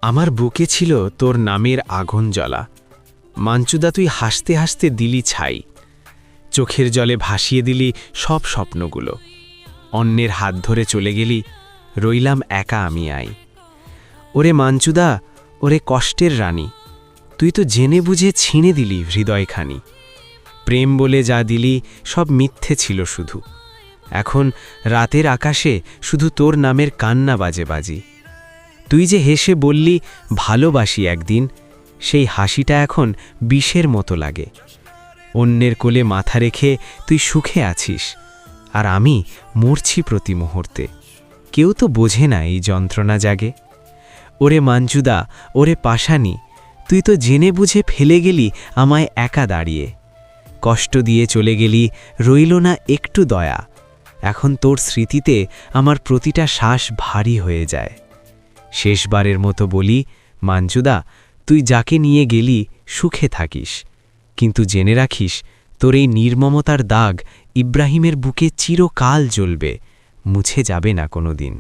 আমার বুকে ছিল তোর নামের আগুন জ্বলা। মাঞ্চুদা, তুই হাসতে হাসতে দিলি ছাই, চোখের জলে ভাসিয়ে দিলি সব স্বপ্নগুলো। অন্যের হাত ধরে চলে গেলি, রইলাম একা আমি। আই ওরে মাঞ্চুদা, ওরে কষ্টের রানী, তুই তো জেনে বুঝে ছিঁড়ে দিলি হৃদয়খানি। প্রেম বলে যা দিলি সব মিথ্যে ছিল শুধু। এখন রাতের আকাশে শুধু তোর নামের কান্না বাজে বাজি। তুই যে হেসে বললি ভালোবাসি একদিন, সেই হাসিটা এখন বিষের মতো লাগে। অন্যের কোলে মাথা রেখে তুই সুখে আছিস, আর আমি মরছি প্রতি মুহূর্তে। কেউ তো বোঝে না এই যন্ত্রণা জাগে। ওরে মাঞ্চুদা, ওরে পাশানি, তুই তো জেনে বুঝে ফেলে গেলি আমায় একা দাঁড়িয়ে। কষ্ট দিয়ে চলে গেলি, রইল না একটু দয়া। এখন তোর স্মৃতিতে আমার প্রতিটা শ্বাস ভারী হয়ে যায়। শেষবারের মতো বলি, মাঞ্চুদা, তুই যাকে নিয়ে গেলি সুখে থাকিস, কিন্তু জেনে রাখিস তোর এই নির্মমতার দাগ ইব্রাহিমের বুকে চিরকাল জ্বলবে, মুছে যাবে না কোনো দিন।